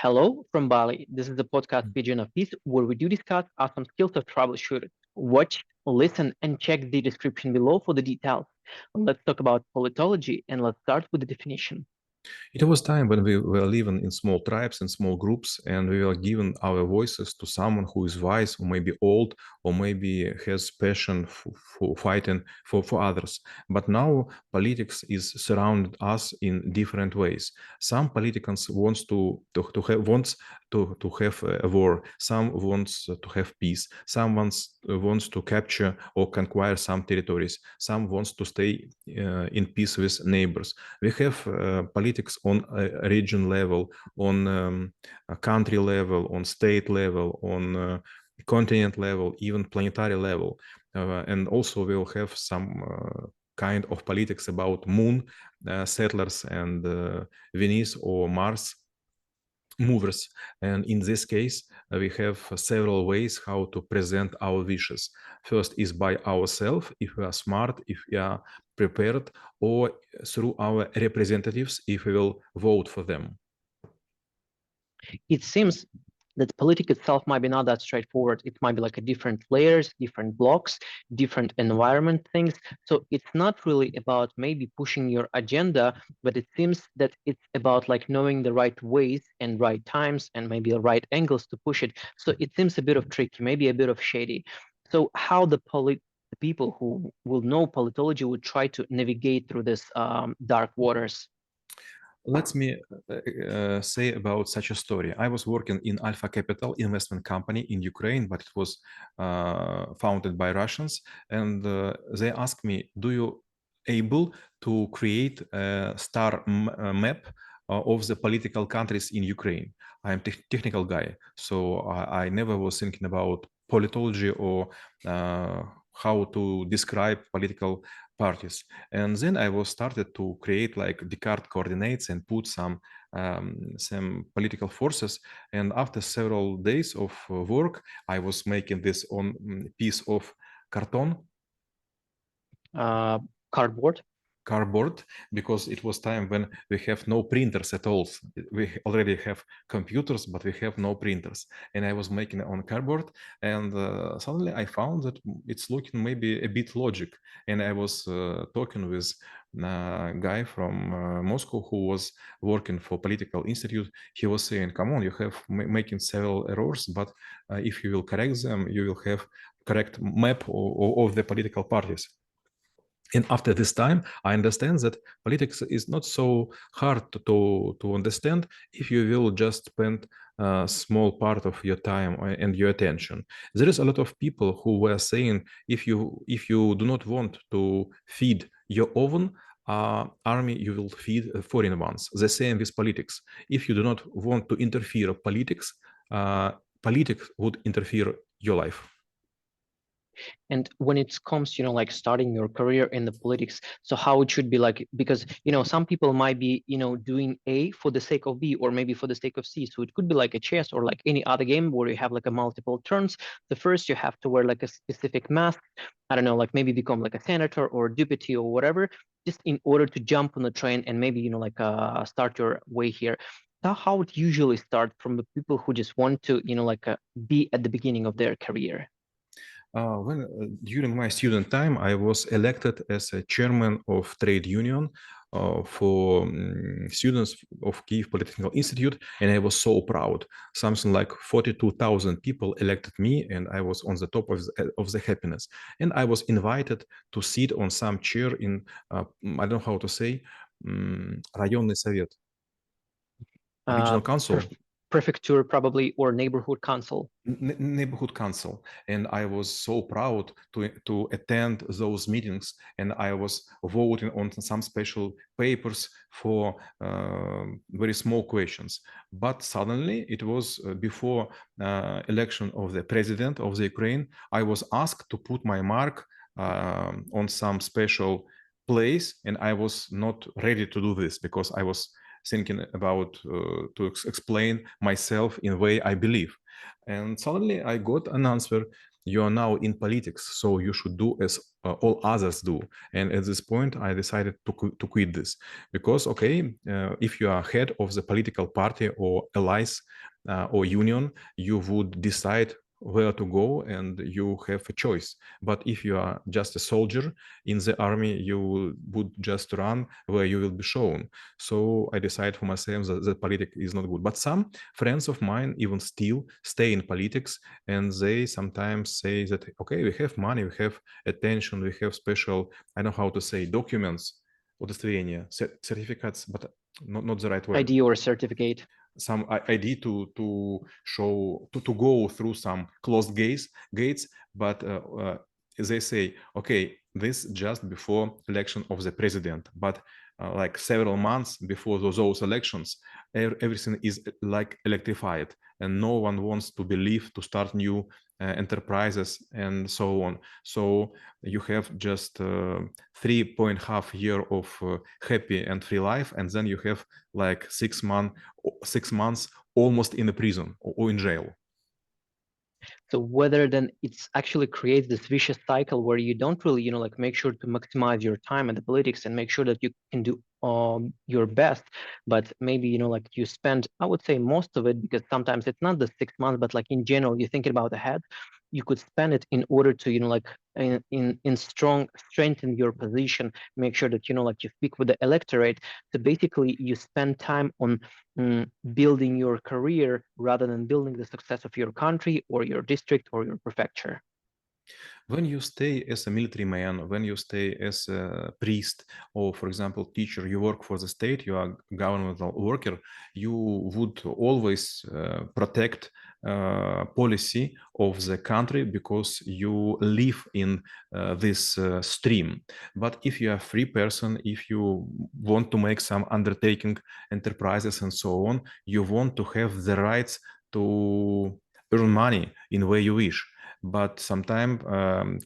Hello from Bali. This is the podcast Pigeon of Peace, where we do discuss awesome skills of troubleshooting. Watch, listen, and check the description below for the details. Let's talk about politology, and let's start with the definition. It was time when we were living in small tribes and small groups, and we were giving our voices to someone who is wise, or maybe old, or maybe has passion for fighting for others. But now politics is surrounded us in different ways. Some politicians wants to have a war. Some wants to have peace. Some wants to capture or conquer some territories. Some wants to stay in peace with neighbors. We have politics on a region level, on a country level, on state level, on continent level, even planetary level. And also we'll have some kind of politics about moon settlers and Venus or Mars movers. And in this case, we have several ways how to present our wishes. First is by ourselves, if we are smart, if we are prepared, or through our representatives, if we will vote for them. It seems that politics itself might be not that straightforward. It might be like a different layers, different blocks, different environment things. So it's not really about maybe pushing your agenda, but it seems that it's about like knowing the right ways and right times and maybe the right angles to push it. So it seems a bit of tricky, maybe a bit of shady. So how the people who will know politology would try to navigate through this dark waters? Let me say about such a story. I was working in Alpha Capital investment company in Ukraine, but it was founded by Russians. And they asked me, do you able to create a star map of the political countries in Ukraine? I'm technical guy, so I never was thinking about politology or how to describe political parties. And then I was started to create like Descartes coordinates and put some political forces. And after several days of work, I was making this on piece of carton. Cardboard. Because it was time when we have no printers at all. We already have computers, but we have no printers. And I was making it on cardboard, and suddenly I found that it's looking maybe a bit logic. And I was talking with a guy from Moscow who was working for Political Institute. He was saying, come on, you have making several errors, but if you will correct them, you will have correct map of the political parties. And after this time, I understand that politics is not so hard to understand if you will just spend a small part of your time and your attention. There is a lot of people who were saying, if you do not want to feed your own army, you will feed foreign ones. The same with politics. If you do not want to interfere politics, politics would interfere your life. And when it comes, like starting your career in the politics, so how it should be like, because, some people might be, doing A for the sake of B, or maybe for the sake of C. So it could be like a chess or like any other game where you have like a multiple turns. The first you have to wear like a specific mask. I don't know, like maybe become like a senator or a deputy or whatever, just in order to jump on the train and maybe, start your way here. How it usually starts from the people who just want to, be at the beginning of their career. During my student time, I was elected as a chairman of trade union for students of Kyiv Political Institute, and I was so proud. Something like 42,000 people elected me, and I was on the top of the happiness. And I was invited to sit on some chair in, I don't know how to say, районный совет, regional council. Prefecture probably, or neighborhood council. Neighborhood council, and I was so proud to attend those meetings, and I was voting on some special papers for very small questions. But suddenly, it was before election of the president of the Ukraine, I was asked to put my mark on some special place, and I was not ready to do this because I was thinking about to explain myself in a way I believe. And suddenly I got an answer. you are now in politics, so you should do as all others do. And at this point, I decided to quit this because, okay, if you are head of the political party or allies or union, you would decide where to go and you have a choice. But if you are just a soldier in the army, you would just run where you will be shown. So I decided for myself that politics is not good. But some friends of mine even still stay in politics, and they sometimes say that, okay, we have money, we have attention, we have special, I know how to say, documents, удостоверения, certificates, but not the right word. ID or certificate. Some ID to show to go through some closed gates, but they say, okay, this just before election of the president, but like several months before those elections, everything is like electrified, and no one wants to believe to start new enterprises and so on. So you have just 3.5 years of happy and free life, and then you have like 6 months almost in the prison or in jail. So whether then it's actually creates this vicious cycle where you don't really, like make sure to maximize your time in the politics and make sure that you can do your best, but maybe, like you spend, I would say most of it, because sometimes it's not the 6 months, but like in general, you're thinking about ahead, you could spend it in order to, like in strengthen your position, make sure that, like you speak with the electorate. So basically you spend time on building your career rather than building the success of your country or your district or your prefecture. When you stay as a military man, when you stay as a priest, or for example, teacher, you work for the state, you are a governmental worker, you would always protect policy of the country because you live in this stream. But if you are a free person, if you want to make some undertaking enterprises and so on, you want to have the rights to earn money in way you wish. But sometimes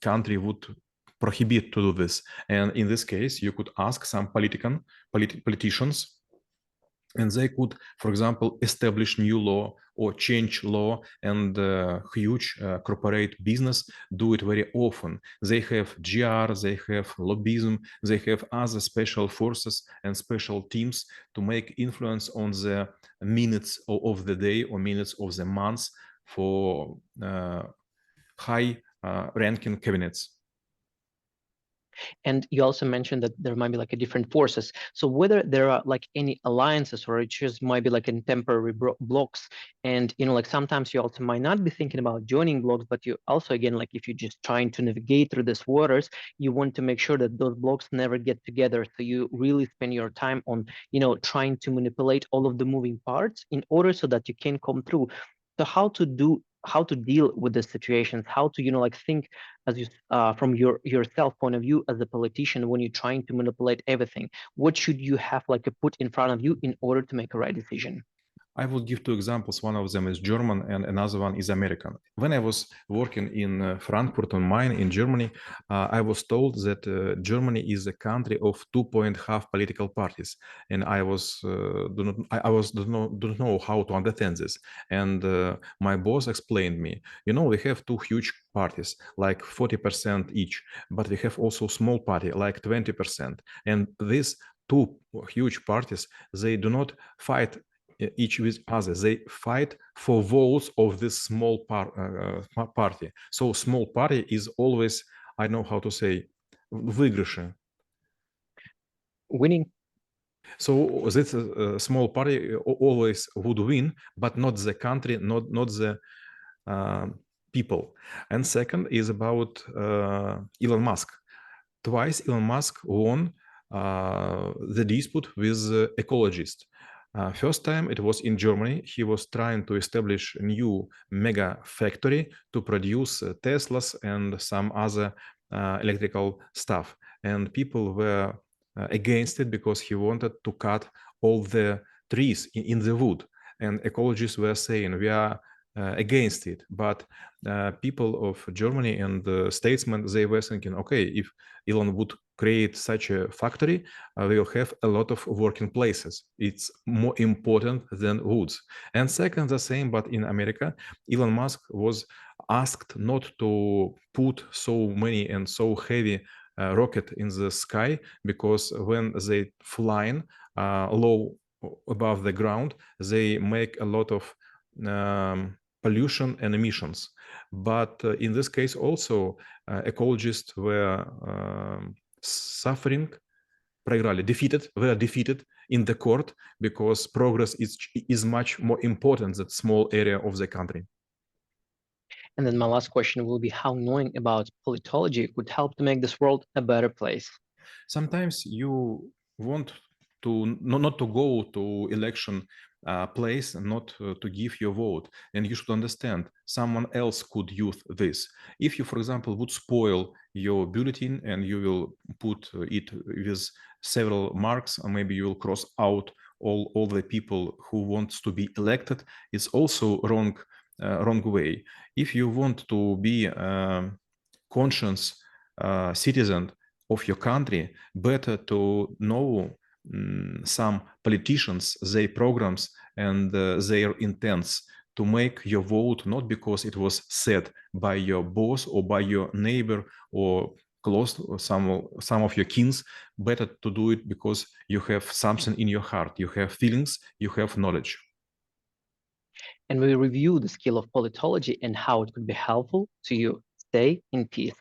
country would prohibit to do this. And in this case, you could ask some politicians, and they could, for example, establish new law or change law, and huge corporate business do it very often. They have GR, they have lobbyism, they have other special forces and special teams to make influence on the minutes of the day or minutes of the month for high ranking cabinets. And you also mentioned that there might be like a different forces. So whether there are like any alliances or it just might be like in temporary blocks, and like sometimes you also might not be thinking about joining blocks, but you also, again, like if you're just trying to navigate through these waters, you want to make sure that those blocks never get together. So you really spend your time on trying to manipulate all of the moving parts in order so that you can come through. So how to deal with the situations, how to like think as you from yourself point of view as a politician when you're trying to manipulate everything. What should you have like a put in front of you in order to make a right decision? I will give two examples. One of them is German and another one is American. When I was working in Frankfurt am Main in Germany, I was told that Germany is a country of 2.5 political parties, and I don't know how to understand this. And my boss explained me, we have two huge parties, like 40% each, but we have also small party, like 20%. And these two huge parties, they do not fight each with other. They fight for votes of this small party. So small party is always, I know how to say, выигрыше. Winning. So this small party always would win, but not the country, not the people. And second is about Elon Musk. Twice Elon Musk won the dispute with ecologists. First time it was in Germany. He was trying to establish a new mega factory to produce Teslas and some other electrical stuff. And people were against it because he wanted to cut all the trees in the wood. And ecologists were saying, we are against it. But people of Germany and the statesmen, they were thinking, okay, if Elon would create such a factory, we will have a lot of working places. It's more important than woods. And second, the same, but in America, Elon Musk was asked not to put so many and so heavy rocket in the sky, because when they flying low above the ground, they make a lot of pollution and emissions. But in this case also ecologists were suffering, were defeated in the court, because progress is much more important than small area of the country. And then my last question will be how knowing about politology could help to make this world a better place. Sometimes you want to not to go to election place, not to give your vote, and you should understand someone else could use this. If you, for example, would spoil your bulletin and you will put it with several marks, or maybe you will cross out all the people who want to be elected, it's also wrong way. If you want to be conscious citizen of your country, better to know some politicians, their programs and their intents, to make your vote not because it was said by your boss or by your neighbor or close some of your kins. Better to do it because you have something in your heart, you have feelings, you have knowledge. And we review the skill of politology and how it could be helpful to you. Stay in peace.